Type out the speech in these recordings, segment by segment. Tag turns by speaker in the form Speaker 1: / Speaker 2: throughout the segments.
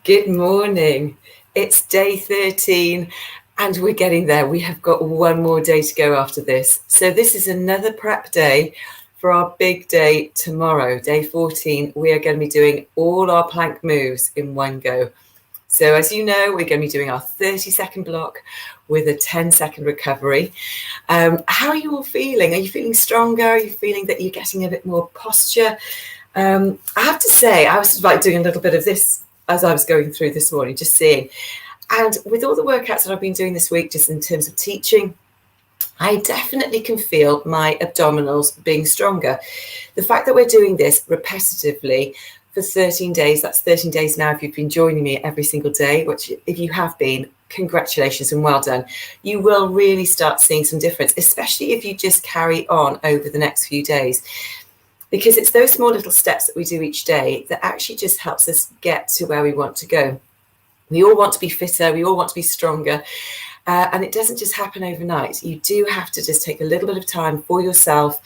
Speaker 1: Good morning. It's day 13 and we're getting there. We have got one more day to go after this. So this is another prep day for our big day tomorrow, day 14. We are going to be doing all our plank moves in one go. So as you know, we're going to be doing our 30-second block with a 10-second recovery. How are you all feeling? Are you feeling stronger? Are you feeling that you're getting a bit more posture? I have to say, I was like doing a little bit of this as I was going through this morning, just seeing. And with all the workouts that I've been doing this week, just in terms of teaching, I definitely can feel my abdominals being stronger. The fact that we're doing this repetitively for 13 days, that's 13 days now if you've been joining me every single day, which if you have been, congratulations and well done. You will really start seeing some difference, especially if you just carry on over the next few days. Because it's those small little steps that we do each day that actually just helps us get to where we want to go. We all want to be fitter, we all want to be stronger, and it doesn't just happen overnight. You do have to just take a little bit of time for yourself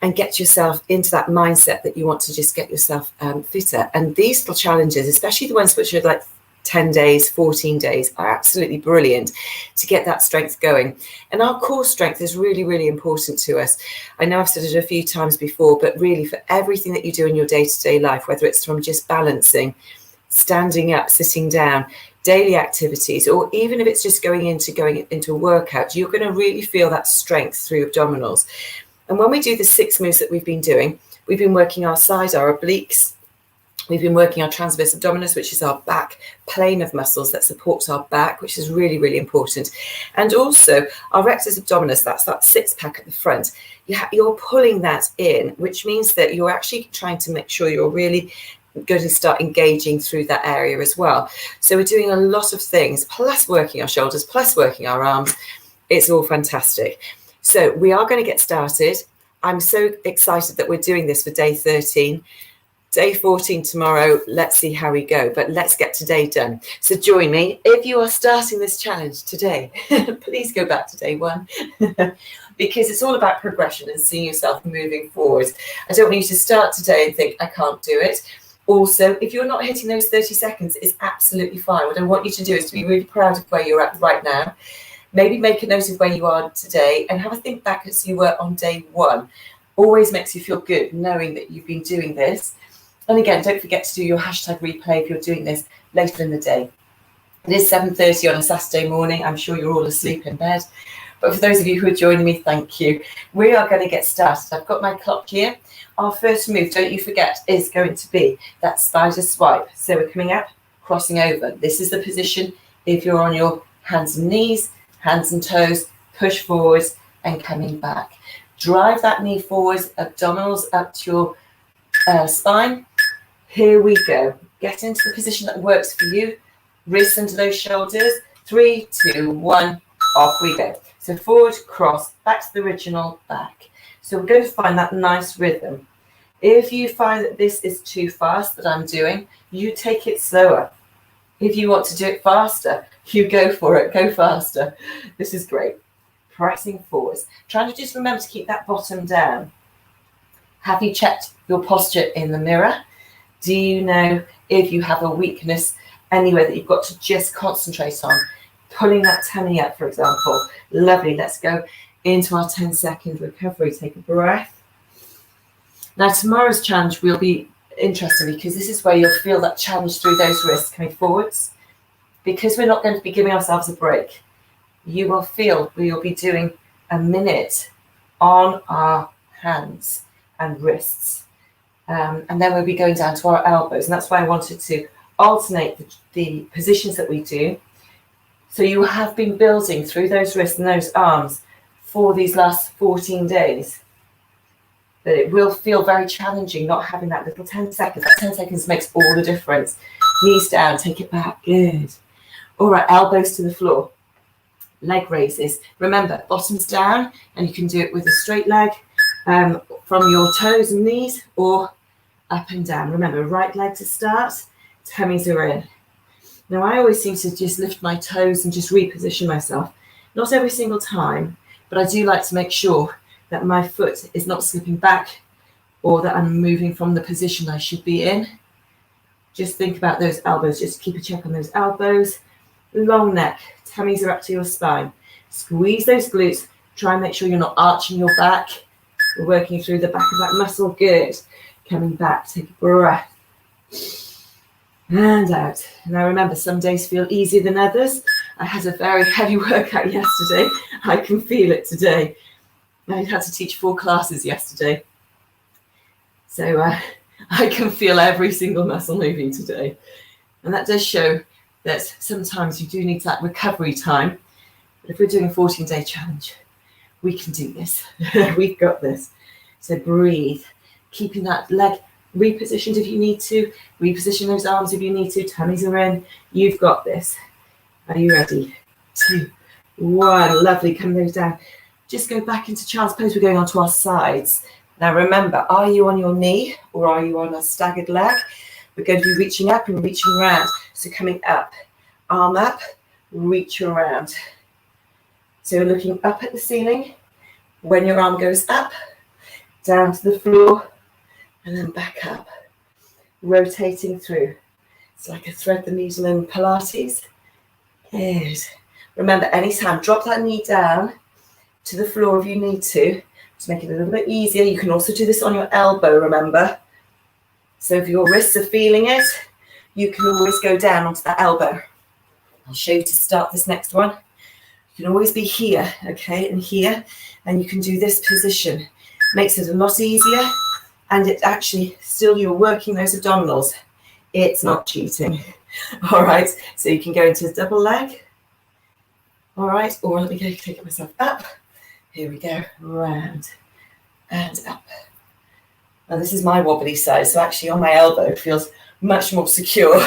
Speaker 1: and get yourself into that mindset that you want to just get yourself fitter. And these little challenges, especially the ones which are like 10 days, 14 days, are absolutely brilliant to get that strength going. And our core strength is really, really important to us. I know I've said it a few times before, but really for everything that you do in your day-to-day life, whether it's from just balancing, standing up, sitting down, daily activities, or even if it's just going into a workout, you're going to really feel that strength through abdominals. And when we do the 6 moves that we've been doing, we've been working our sides, our obliques. We've been working our transverse abdominis, which is our back plane of muscles that supports our back, which is really, really important. And also our rectus abdominis, that's that 6-pack at the front. You're pulling that in, which means that you're actually trying to make sure you're really going to start engaging through that area as well. So we're doing a lot of things, plus working our shoulders, plus working our arms. It's all fantastic. So we are going to get started. I'm so excited that we're doing this for day 13. Day 14 tomorrow, let's see how we go, but let's get today done. So join me. If you are starting this challenge today, please go back to day 1 because it's all about progression and seeing yourself moving forward. I don't want you to start today and think, I can't do it. Also, if you're not hitting those 30 seconds, it's absolutely fine. What I want you to do is to be really proud of where you're at right now. Maybe make a note of where you are today and have a think back as you were on day 1. Always makes you feel good knowing that you've been doing this. And again, don't forget to do your hashtag replay if you're doing this later in the day. It is 7:30 on a Saturday morning. I'm sure you're all asleep in bed. But for those of you who are joining me, thank you. We are going to get started. I've got my clock here. Our first move, don't you forget, is going to be that spider swipe. So we're coming up, crossing over. This is the position if you're on your hands and knees, hands and toes, push forwards and coming back. Drive that knee forwards, abdominals up to your spine. Here we go. Get into the position that works for you. Wrists under those shoulders. 3, 2, 1. Off we go. So forward, cross, back to the original, back. So we're going to find that nice rhythm. If you find that this is too fast that I'm doing, you take it slower. If you want to do it faster, you go for it. Go faster. This is great. Pressing forwards. Trying to just remember to keep that bottom down. Have you checked your posture in the mirror? Do you know if you have a weakness anywhere that you've got to just concentrate on? Pulling that tummy up, for example. Lovely. Let's go into our 10-second recovery. Take a breath. Now, tomorrow's challenge will be interesting because this is where you'll feel that challenge through those wrists coming forwards. Because we're not going to be giving ourselves a break, you will feel we will be doing a minute on our hands and wrists. And then we'll be going down to our elbows. And that's why I wanted to alternate the positions that we do. So you have been building through those wrists and those arms for these last 14 days. But it will feel very challenging not having that little 10 seconds. That 10 seconds makes all the difference. Knees down, take it back. Good. All right, elbows to the floor. Leg raises. Remember, bottoms down, and you can do it with a straight leg from your toes and knees or up and down. Remember, right leg to start, tummies are in. Now, I always seem to just lift my toes and just reposition myself. Not every single time, but I do like to make sure that my foot is not slipping back or that I'm moving from the position I should be in. Just think about those elbows. Just keep a check on those elbows. Long neck. Tummies are up to your spine. Squeeze those glutes. Try and make sure you're not arching your back. We're working through the back of that muscle. Good. Coming back. Take a breath. And out. Now remember, some days feel easier than others. I had a very heavy workout yesterday. I can feel it today. I had to teach 4 classes yesterday. So I can feel every single muscle moving today. And that does show that sometimes you do need that recovery time. But if we're doing a 14-day challenge, we can do this. We've got this. So breathe, keeping that leg repositioned if you need to, reposition those arms if you need to, tummies are in, you've got this. Are you ready? 2, 1, lovely, come those down. Just go back into child's pose, we're going onto our sides. Now remember, are you on your knee or are you on a staggered leg? We're going to be reaching up and reaching around. So coming up, arm up, reach around. So we're looking up at the ceiling. When your arm goes up, down to the floor, and then back up, rotating through. It's like a thread the needle in Pilates. Good. Remember, anytime, drop that knee down to the floor if you need to make it a little bit easier. You can also do this on your elbow, remember. So if your wrists are feeling it, you can always go down onto that elbow. I'll show you to start this next one. You can always be here, okay, and here, and you can do this position. Makes it a lot easier. And it actually, still you're working those abdominals. It's not cheating. All right, so you can go into a double leg. All right, or let me go take myself up. Here we go, round and up. Now this is my wobbly side, so actually on my elbow it feels much more secure.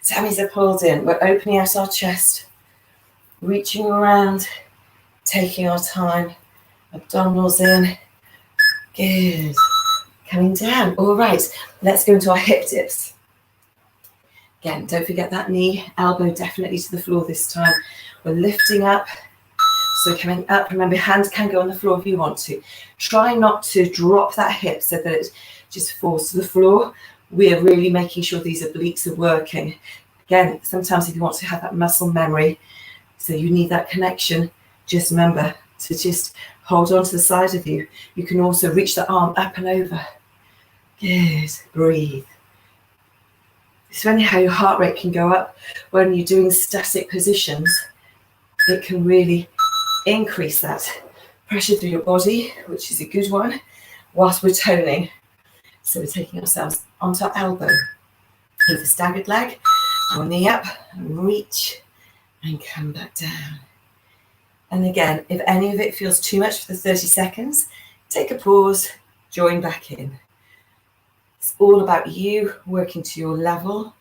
Speaker 1: Tummies are pulled in. We're opening out our chest, reaching around, taking our time. Abdominals in. Good. Coming down. All right, let's go into our hip dips. Again, don't forget that knee, elbow definitely to the floor this time. We're lifting up. So coming up, remember, hands can go on the floor if you want to. Try not to drop that hip so that it just falls to the floor. We're really making sure these obliques are working. Again, sometimes if you want to have that muscle memory, so you need that connection, just remember to just hold on to the side of you. You can also reach the arm up and over. Good. Breathe. It's funny how your heart rate can go up when you're doing static positions. It can really increase that pressure through your body, which is a good one, whilst we're toning. So we're taking ourselves onto our elbow. With a staggered leg, our knee up, and reach, and come back down. And again, if any of it feels too much for the 30 seconds, take a pause, join back in. It's all about you working to your level.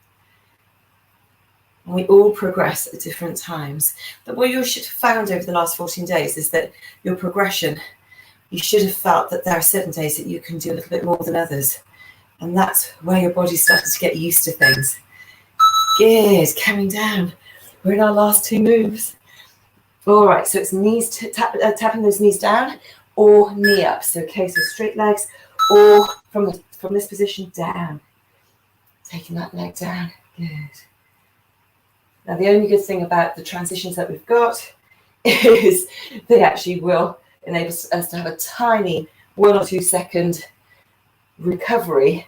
Speaker 1: And we all progress at different times. But what you should have found over the last 14 days is that your progression, you should have felt that there are certain days that you can do a little bit more than others. And that's where your body started to get used to things. Good, coming down. We're in our last 2 moves. All right, so it's knees tapping those knees down or knee up. So, okay, so straight legs or from this position down. Taking that leg down. Good. Now, the only good thing about the transitions that we've got is they actually will enable us to have a tiny 1 or 2 second recovery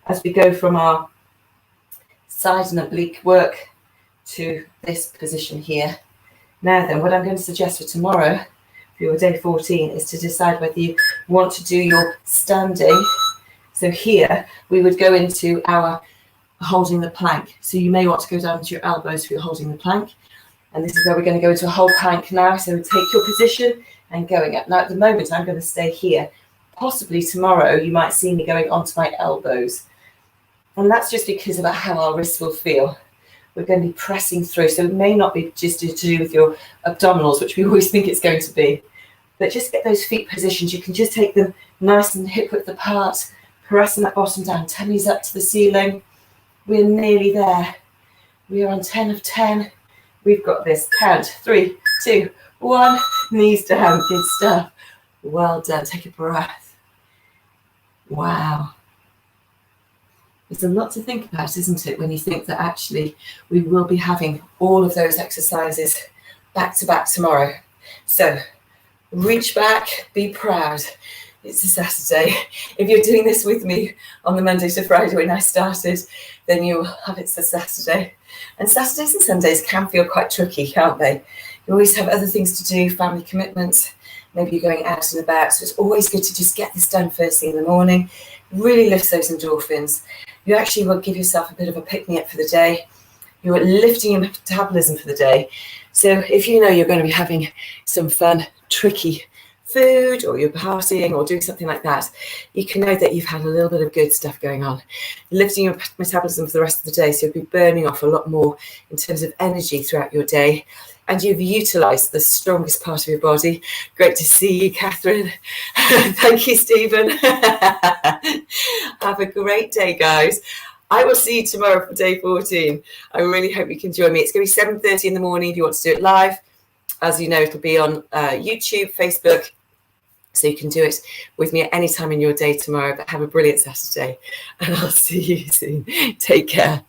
Speaker 1: as we go from our side and oblique work to this position here. Now then, what I'm going to suggest for tomorrow, for your day 14, is to decide whether you want to do your standing. So here, we would go into our holding the plank. So you may want to go down to your elbows if you're holding the plank. And this is where we're going to go into a whole plank now. So take your position and going up. Now at the moment, I'm going to stay here. Possibly tomorrow, you might see me going onto my elbows. And that's just because of how our wrists will feel. We're going to be pressing through. So it may not be just to do with your abdominals, which we always think it's going to be. But just get those feet positioned. You can just take them nice and hip width apart, pressing that bottom down, tummies up to the ceiling. We're nearly there. We are on 10 of 10. We've got this. Count. 3, 2, 1. Knees down. Good stuff. Well done. Take a breath. Wow. It's a lot to think about, isn't it, when you think that actually we will be having all of those exercises back to back tomorrow. So reach back, be proud. It's a Saturday. If you're doing this with me on the Monday to Friday when I started, then you'll have it's a Saturday. And Saturdays and Sundays can feel quite tricky, can't they? You always have other things to do, family commitments, maybe you're going out and about. So it's always good to just get this done first thing in the morning. Really lifts those endorphins. You actually will give yourself a bit of a pick-me-up for the day. You're lifting your metabolism for the day. So if you know you're going to be having some fun, tricky food, or you're partying or doing something like that, you can know that you've had a little bit of good stuff going on. Lifting your metabolism for the rest of the day, so you'll be burning off a lot more in terms of energy throughout your day. And you've utilised the strongest part of your body. Great to see you, Catherine. Thank you, Stephen. Have a great day, guys. I will see you tomorrow for day 14. I really hope you can join me. It's going to be 7:30 in the morning if you want to do it live. As you know, it'll be on YouTube, Facebook, so you can do it with me at any time in your day tomorrow. But have a brilliant Saturday, and I'll see you soon. Take care.